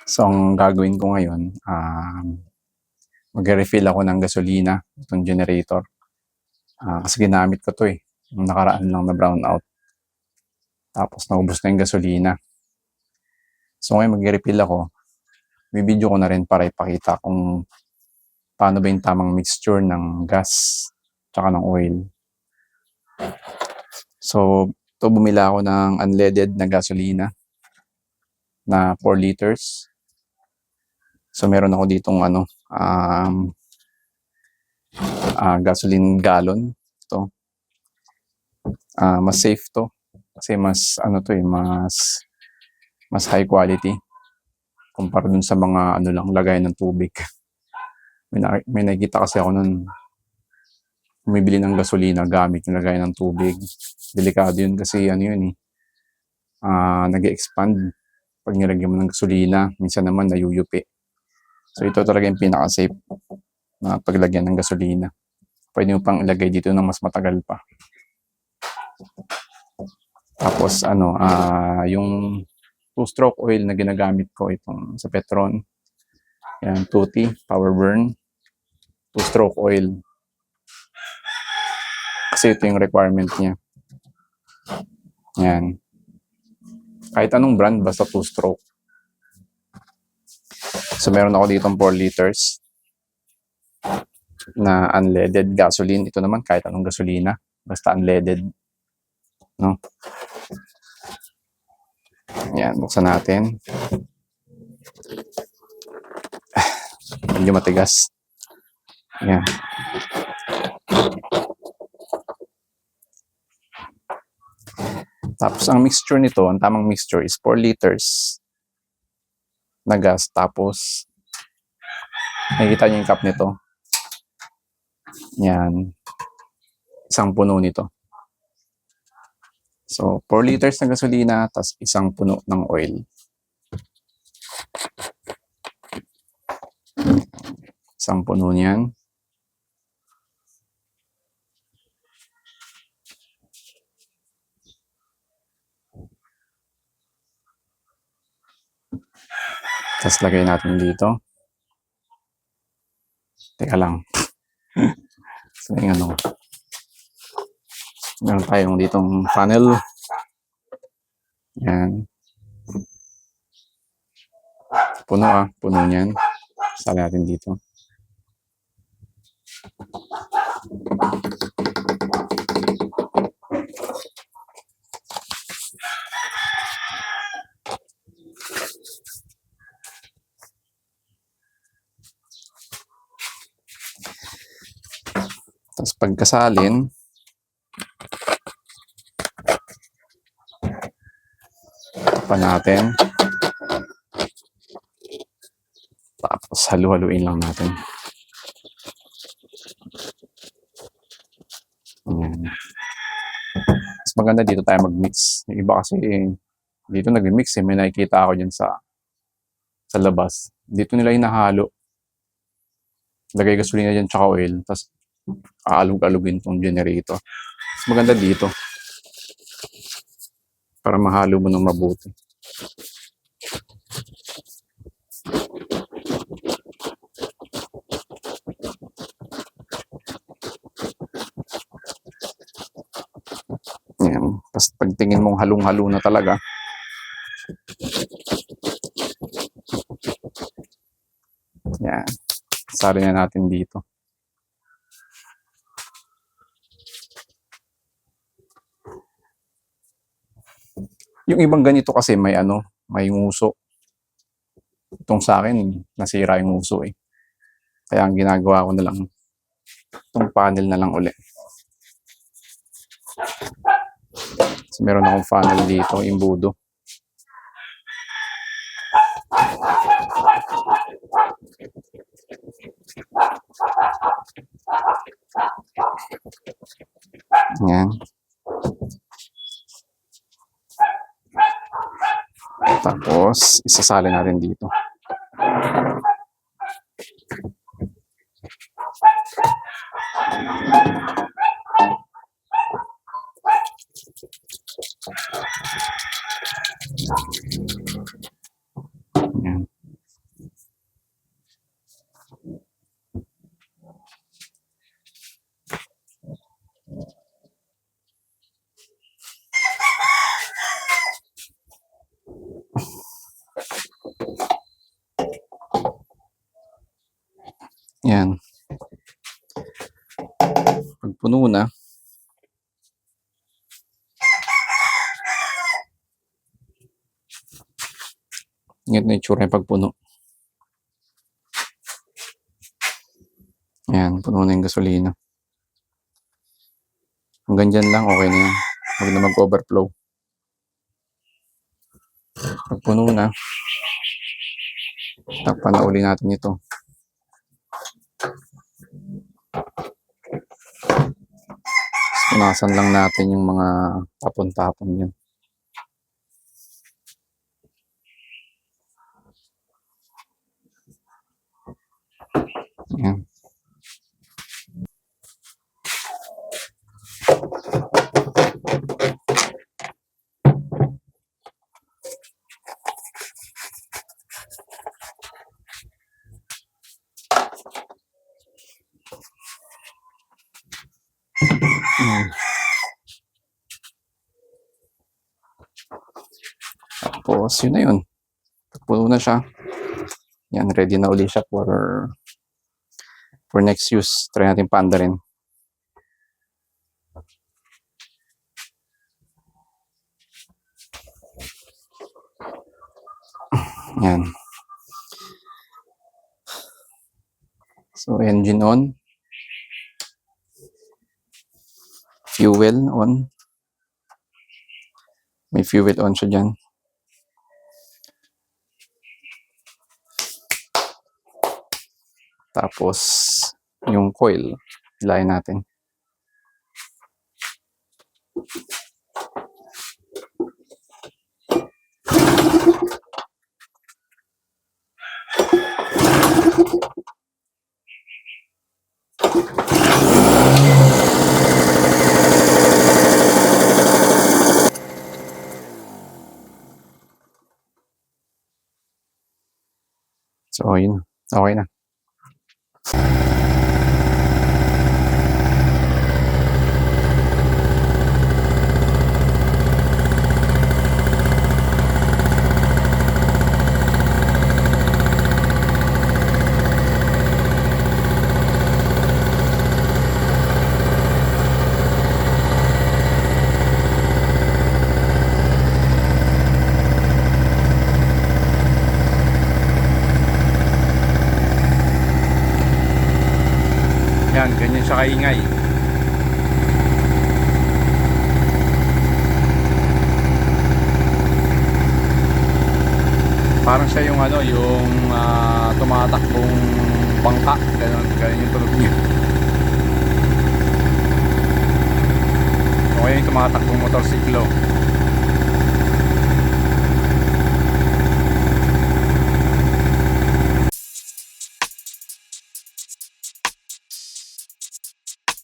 So, ang gagawin ko ngayon, magre-refill ako ng gasolina, itong generator. Kasi ginamit ko to eh. Yung nakaraan lang na brown out. Tapos naubos na yung gasolina. So ngayon magre-refill ako. May video ko na rin para ipakita kung paano ba yung tamang mixture ng gas tsaka ng oil. So, ito bumila ako ng unleaded na gasolina na 4 liters. So, meron ako ditong gasoline gallon. Ito. Mas safe to. Kasi mas high quality kumpara dun sa mga lagay ng tubig. May nakikita kasi ako nun, bumibili ng gasolina gamit yung lagay ng tubig. Delikado yun kasi nag-expand pag nilagyan mo ng gasolina. Minsan naman nayuyupi. So ito talaga yung pinaka-safe na paglagyan ng gasolina. Pwede mo pang ilagay dito ng mas matagal pa. Tapos yung 2-stroke oil na ginagamit ko itong sa Petron. Yan, 2T, Power Burn, 2-stroke oil. Kasi ito yung requirement niya. Yan. Kahit anong brand, basta 2-stroke. So, meron ako ditong 4 liters na unleaded gasoline. Ito naman, kahit anong gasolina, basta unleaded. No? Yan, buksan natin. Medyo matigas. Yan. Tapos, ang mixture nito, ang tamang mixture is 4 liters na gas. Tapos, nakikita niyo yung cup nito. Yan. Isang puno nito. So, 4 liters na gasolina, tapos isang puno ng oil. Isang puno niyan. Tapos lagay natin dito. Teka lang. So, yung meron tayong ditong funnel. Yan. Puno niyan. Sali natin dito. Tapos pagkasalin, tapan natin. Tapos halu-haluin lang natin. Mas maganda dito tayo mag-mix. Yung iba kasi dito nag-mix may nakikita ako dyan sa labas. Dito nila hinahalo. Lagay gasolina dyan tsaka oil. Tapos aalog-alogin tong generator. Mas maganda dito. Para mahalo mo ng mabuti. Yan. Tapos pagtingin mong halong-halo na talaga, yan. Sari na natin dito. Yung ibang ganito kasi may nguso. Itong sa akin, nasira yung nguso eh. Kaya ang ginagawa ko na lang, itong panel na lang ulit. So, meron akong funnel dito, imbudo. Yan. Tapos, isasali natin dito. Yan. Yan. Pag puno na, ganito na itsura yung pagpuno. Yan, puno na yung gasolina. Hanggang dyan lang, okay na yan. Huwag na mag-overflow. Pag puno na, takpan na uli natin ito. Punasan lang natin yung mga tapon-tapon yun. Yan. Tapos, yun na yun. Puno na siya. Yan, ready na uli siya for next use. Try natin paanda rin. Yan. So, engine on. Fuel on. May fuel on siya dyan. Tapos, yung coil, hilahin natin. So, yun. Okay na. Yan, ganyan siya kaingay. Parang siya yung tumatakbong bangka. Ganyan yung tunog niya. O kaya yung tumatakbong motorsiklo.